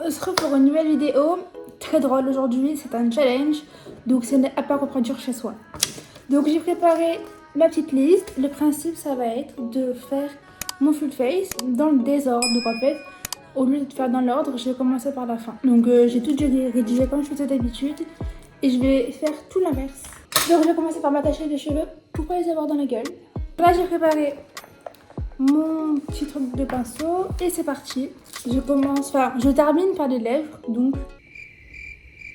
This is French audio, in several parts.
On se retrouve pour une nouvelle vidéo très drôle aujourd'hui, c'est un challenge, donc c'est à pas reproduire chez soi. Donc j'ai préparé ma petite liste, le principe ça va être de faire mon full face dans le désordre, donc en fait au lieu de faire dans l'ordre, je vais commencer par la fin. Donc j'ai tout rédigé comme je faisais d'habitude et je vais faire tout l'inverse. Donc je vais commencer par m'attacher les cheveux pour pas les avoir dans la gueule. Là j'ai préparé mon petit truc de pinceau et c'est parti. Je termine par les lèvres, donc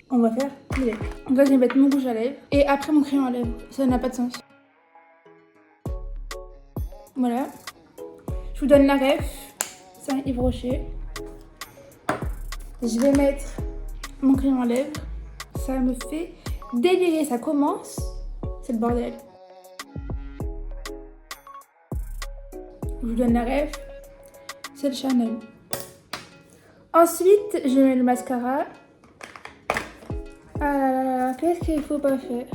on va faire les lèvres. Donc là je vais mettre mon rouge à lèvres et après mon crayon à lèvres, ça n'a pas de sens. Voilà, je vous donne la ref, c'est un Yves Rocher. Je vais mettre mon crayon à lèvres, ça me fait délirer, ça commence, c'est le bordel. Je vous donne la ref, c'est le Chanel. Ensuite, je mets le mascara. Ah là là là, qu'est-ce qu'il faut pas faire?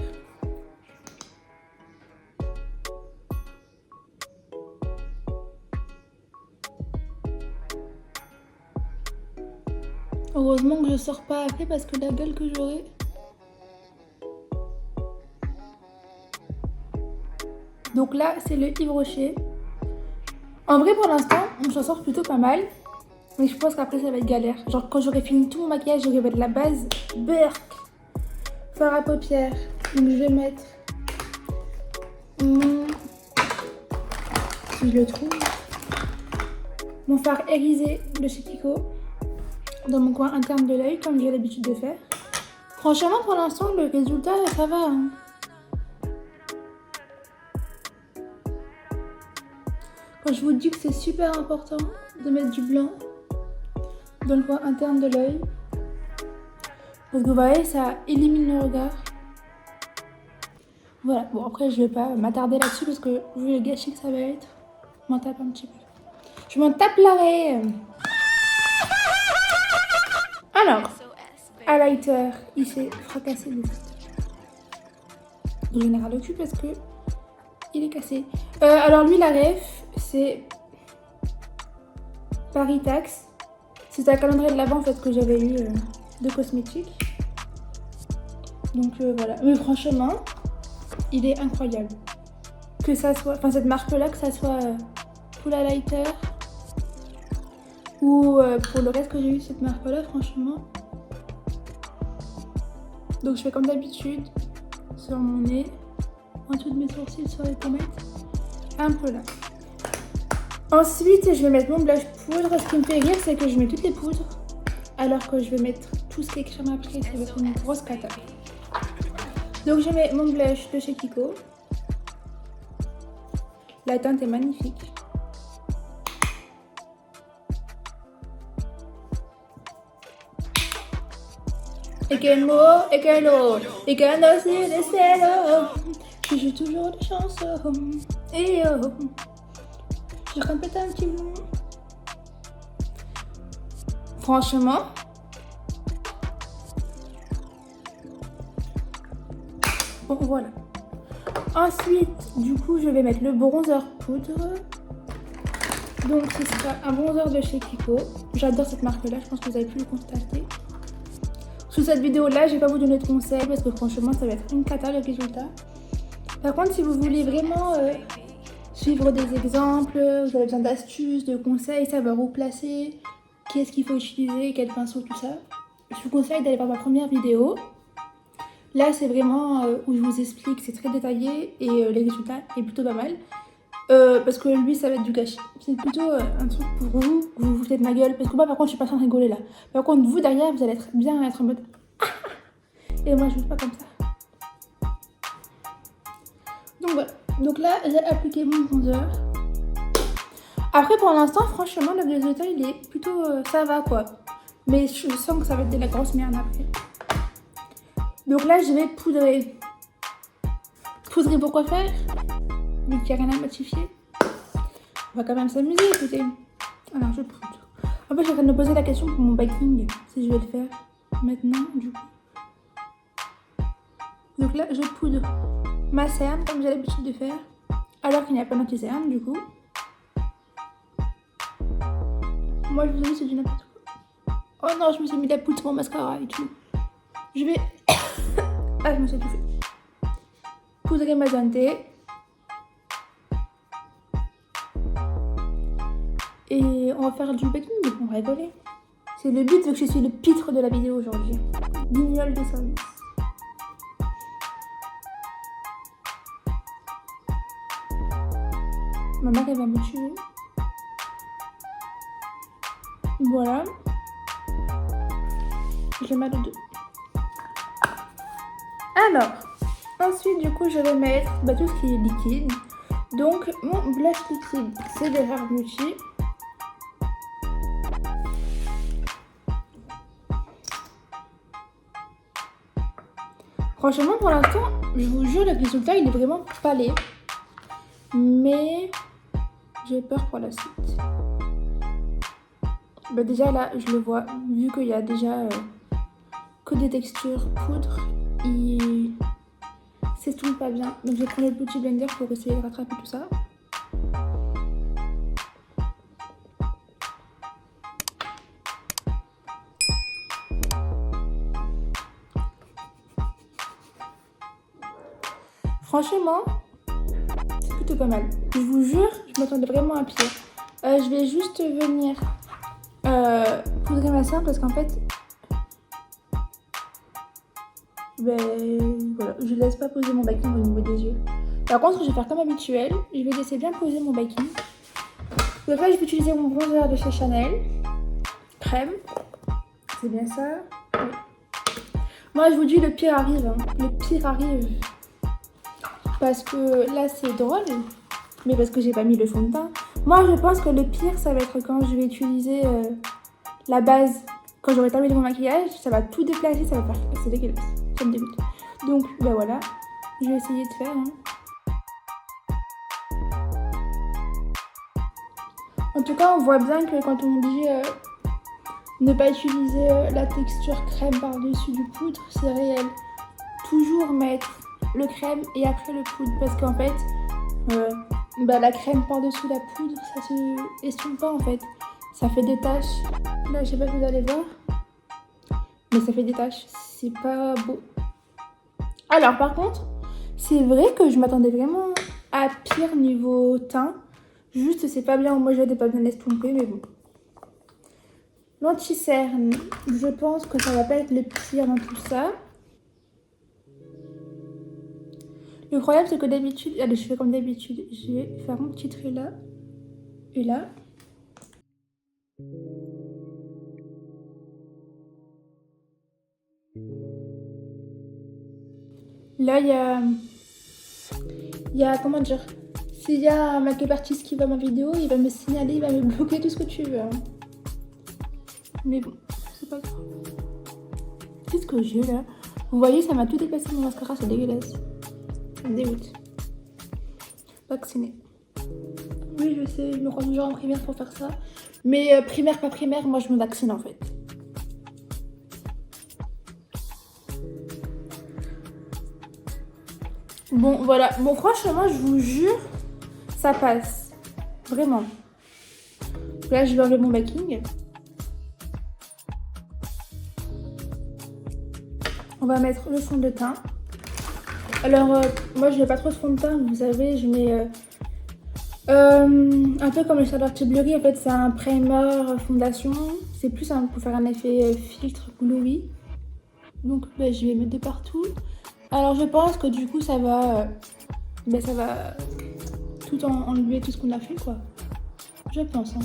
Heureusement que je sors pas après parce que la gueule que j'aurai. Donc là, c'est le Yves Rocher. En vrai, pour l'instant, on s'en sort plutôt pas mal. Mais je pense qu'après, ça va être galère. Genre, quand j'aurai fini tout mon maquillage, j'aurai mettre la base Berk fard à paupières. Donc, je vais mettre mon... si je le trouve, mon fard irisé de chez Kiko dans mon coin interne de l'œil, comme j'ai l'habitude de faire. Franchement, pour l'instant, le résultat, ça va. Hein. Quand je vous dis que c'est super important de mettre du blanc dans le coin interne de l'œil, parce que vous voyez, ça élimine le regard. Voilà, bon après je vais pas m'attarder là-dessus parce que vu le gâchis que ça va être, je m'en tape un petit peu. Je m'en tape l'arrêt. Alors, highlighter, il s'est fracassé le tête. J'en ai ras le cul parce que il est cassé. Alors lui, la ref, c'est Paris Tax. C'est un calendrier de l'Avent en fait que j'avais eu de cosmétiques. Donc voilà. Mais franchement, il est incroyable. Que ça soit, enfin cette marque-là, que ça soit pour la lighter ou pour le reste que j'ai eu cette marque-là, franchement. Donc je fais comme d'habitude sur mon nez, en dessous de mes sourcils, sur les pommettes, un peu là. Ensuite, je vais mettre mon blush poudre. Ce qui me fait rire, c'est que je mets toutes les poudres, alors que je vais mettre tout ce qui est crème après, ça va être une grosse cata. Donc je mets mon blush de chez Kiko. La teinte est magnifique. Et quel mot, et quel eau, et quel dossier de cielo. Je joue toujours des chansons. Et oh, je répète un petit mot. Franchement, bon voilà. Ensuite, du coup, je vais mettre le bronzer poudre. Donc, ce sera un bronzer de chez Kiko. J'adore cette marque-là, je pense que vous avez pu le constater. Sous cette vidéo-là, je vais pas vous donner de conseils parce que franchement, ça va être une cata le résultat. Par contre, si vous voulez vraiment suivre des exemples, vous avez besoin d'astuces, de conseils, savoir où placer, qu'est-ce qu'il faut utiliser, quel pinceau, tout ça, je vous conseille d'aller voir ma première vidéo. Là, c'est vraiment où je vous explique, c'est très détaillé et les résultats est plutôt pas mal. Parce que lui, ça va être du gâchis. C'est plutôt un truc pour vous, que vous vous foutez de ma gueule. Parce que moi, par contre, je suis pas en train de rigoler là. Par contre, vous, derrière, vous allez être bien être en mode... Et moi, je ne fais pas comme ça. Donc voilà. Donc là, j'ai appliqué mon bronzer. Après, pour l'instant, franchement, le résultat, il est plutôt... ça va, quoi. Mais je sens que ça va être de la grosse merde après. Donc là, je vais poudrer. Poudrer pour quoi faire? Vu qu'il n'y a rien à modifier. On va quand même s'amuser, écoutez. Alors, je poudre. En fait, je suis en train de me poser la question pour mon backing. Si je vais le faire maintenant, du coup. Donc là, je poudre ma cerne, comme j'ai l'habitude de faire. Alors qu'il n'y a pas d'anti-cerne, du coup. Moi, je vous ai dit, c'est du n'importe quoi. Oh non, je me suis mis la poudre sur mon mascara et tout. Je vais... ah, je me suis étouffée. Poudrer ma dentée. Et on va faire du baking, on va rigoler. C'est le but, vu que je suis le pitre de la vidéo aujourd'hui. Guignol de service. Ma mère, elle va me tuer. Voilà. J'ai mal au dos. Alors, ensuite, du coup, je vais mettre tout ce qui est liquide. Donc, mon blush liquide, c'est de Rare Beauty. Franchement, pour l'instant, je vous jure, le résultat, il est vraiment pas laid. Mais j'ai peur pour la suite. Déjà là, je le vois, vu qu'il y a déjà que des textures poudre, il s'estompe pas bien. Donc je vais prendre le Beauty Blender pour essayer de rattraper tout ça. Franchement, c'est plutôt pas mal. Je vous jure, je m'attendais vraiment à pire. Je vais juste venir poudrer ma cerne parce qu'en fait, voilà, je laisse pas poser mon baking au niveau des yeux. Par contre, je vais faire comme habituel. Je vais laisser bien poser mon baking. Donc là, je vais utiliser mon bronzer de chez Chanel. Crème. C'est bien ça. Oui. Moi, je vous dis, le pire arrive. Hein. Le pire arrive. Parce que là, c'est drôle. Mais parce que j'ai pas mis le fond de teint. Moi, je pense que le pire, ça va être quand je vais utiliser la base. Quand j'aurai terminé mon maquillage, ça va tout déplacer. Ça va faire... C'est dégueulasse. Ça me dégoûte. Donc, voilà. Je vais essayer de faire. Hein. En tout cas, on voit bien que quand on dit ne pas utiliser la texture crème par-dessus du poudre, c'est réel. Toujours mettre le crème et après le poudre. Parce qu'en fait, la crème par-dessus la poudre, ça se estompe pas en fait. Ça fait des taches. Là, je sais pas si vous allez voir. Mais ça fait des taches. C'est pas beau. Alors, par contre, c'est vrai que je m'attendais vraiment à pire niveau teint. Juste, c'est pas bien. Moi, j'avais pas bien estomper, mais bon. L'anti-cerne, je pense que ça va pas être le pire dans tout ça. Le problème, c'est que d'habitude... Allez, je fais comme d'habitude. Je vais faire mon petit trait là. Et là. Là, il y a... Comment dire? S'il y a un make-up artiste qui voit ma vidéo, il va me signaler, il va me bloquer tout ce que tu veux. Hein. Mais bon, c'est pas grave. Qu'est-ce que j'ai là? Vous voyez, ça m'a tout déplacé mon mascara, c'est dégueulasse. Ça me dégoûte. Vacciné. Oui, je sais, je me rends toujours en primaire pour faire ça. Mais primaire, pas primaire, moi je me vaccine en fait. Bon, voilà. Bon, franchement, je vous jure, ça passe. Vraiment. Là, je vais enlever mon baking. On va mettre le fond de teint. Alors, moi, je n'ai pas trop de fond de teint. Vous savez, je mets un peu comme le Charlotte Tilbury. En fait, c'est un primer fondation. C'est plus pour faire un effet filtre glowy. Donc, je vais mettre de partout. Alors, je pense que du coup, ça va tout enlever tout ce qu'on a fait, quoi. Je pense. Hein.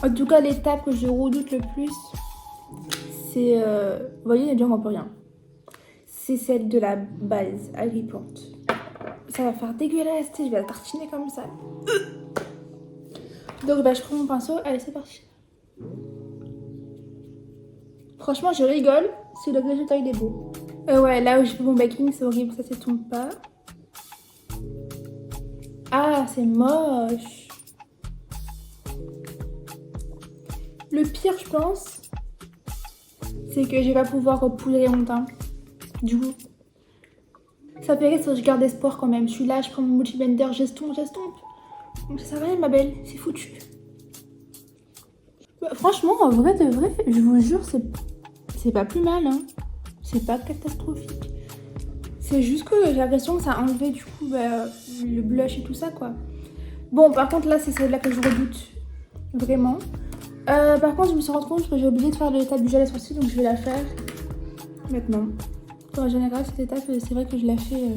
En tout cas, l'étape que je redoute le plus, c'est... vous voyez, déjà, on voit plus rien. C'est celle de la base agrippante. Ça va faire dégueulasse, je vais la tartiner comme ça. Donc, je prends mon pinceau. Allez, c'est parti. Franchement, je rigole. C'est le résultat, il est beau. Ouais, là où je fais mon baking, c'est horrible, ça s'estompe pas. Ah, c'est moche. Le pire, je pense, c'est que je vais pas pouvoir poudrer mon teint. Du coup, ça fait rire, je garde espoir quand même. Je suis là, je prends mon Beauty Blender, j'estompe. Donc ça sert à rien, ma belle, c'est foutu. Bah, franchement, en vrai de vrai, je vous jure, c'est pas plus mal, hein. C'est pas catastrophique. C'est juste que j'ai l'impression que ça a enlevé du coup le blush et tout ça, quoi. Bon, par contre, là, c'est celle-là que je redoute. Vraiment. Par contre, je me suis rendu compte que j'ai oublié de faire l'étape du gel à sourcils, donc je vais la faire maintenant. En général, cette étape, c'est vrai que je la fais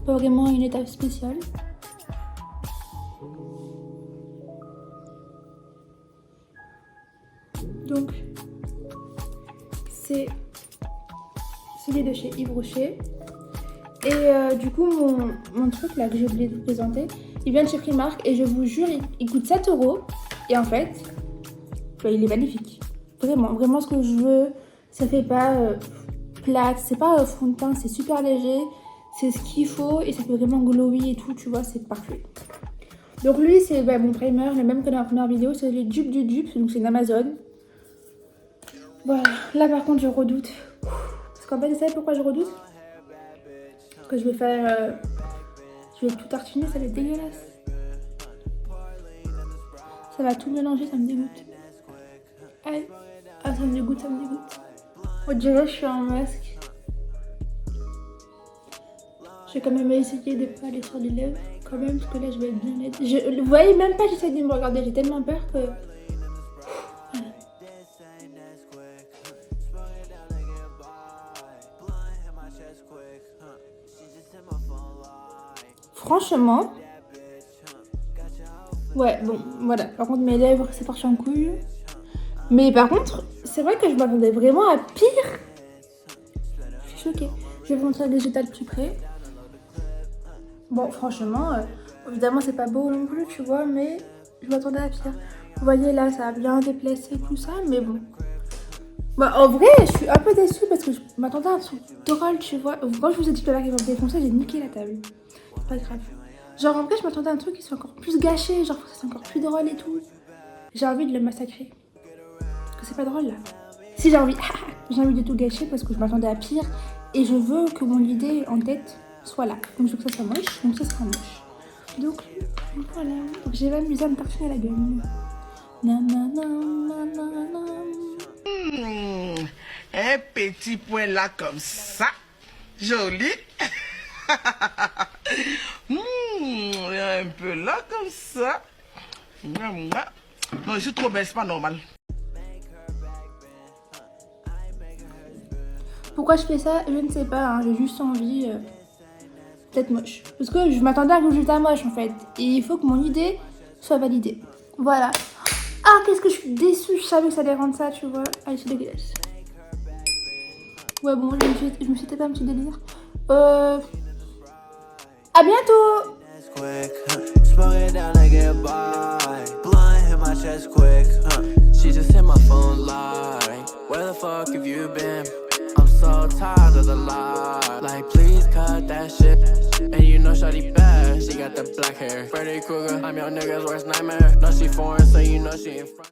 pas vraiment une étape spéciale. Donc, c'est celui de chez Yves Rocher. Et du coup, mon truc là que j'ai oublié de vous présenter, il vient de chez Primark et je vous jure, il coûte 7 €. Et en fait, il est magnifique. Vraiment, vraiment ce que je veux. Ça fait pas plate, c'est pas fond de teint, c'est super léger. C'est ce qu'il faut et ça fait vraiment glowy et tout, tu vois, c'est parfait. Donc lui, c'est mon primer, le même que dans la première vidéo, c'est le dupe du dupe, donc c'est une Amazon. Voilà, là par contre je redoute. Parce qu'en fait, vous savez pourquoi je redoute? Parce que je vais faire... je vais tout tartiner, ça va être dégueulasse. Ça va tout mélanger, ça me dégoûte. Aïe. Ah, ça me dégoûte, ça me dégoûte. On dirait que je suis en masque. Je vais quand même essayer de pas aller sur les lèvres. Quand même, parce que là, je vais être bien laide. Vous voyez même pas, j'essaie de me regarder. J'ai tellement peur que... Voilà. Franchement... Ouais, bon, voilà. Par contre, mes lèvres, c'est parti en couille. Mais par contre, c'est vrai que je m'attendais vraiment à pire. Je suis choquée. Je vais vous montrer le végétal plus près. Bon, franchement, évidemment, c'est pas beau non plus, tu vois, mais je m'attendais à pire. Vous voyez, là, ça a bien déplacé tout ça, mais bon. Bah, en vrai, je suis un peu déçue parce que je m'attendais à un truc drôle, tu vois. Quand je vous ai dit tout à l'heure qu'il va me défoncer, j'ai niqué la table. C'est pas grave. Genre, en vrai, je m'attendais à un truc qui soit encore plus gâché, genre, que c'est encore plus drôle et tout. J'ai envie de le massacrer. Parce que c'est pas drôle, là. Si j'ai envie de tout gâcher parce que je m'attendais à pire. Et je veux que mon idée en tête soit là. Donc je veux que ça soit moche, donc ça sera moche. Donc voilà. Donc j'ai m'amusé à me tartiner la gueule. Un petit point là comme ça. Joli. Un peu là comme ça. Non, je suis trop belle, c'est pas normal. Pourquoi je fais ça? Je ne sais pas, hein, j'ai juste envie d'être moche. Parce que je m'attendais à un résultat moche en fait. Et il faut que mon idée soit validée. Voilà. Ah, qu'est-ce que je suis déçue, je savais que ça allait rendre ça, tu vois. Allez, c'est dégueulasse. Ouais, bon, je me suis tapé un petit délire. À bientôt! She just hit my phone like, where the fuck have you been? I'm so tired of the lie. Like, please cut that shit. And you know shawty bad, she got the black hair. Freddy Krueger, I'm your nigga's worst nightmare. No, she foreign, so you know she ain't front.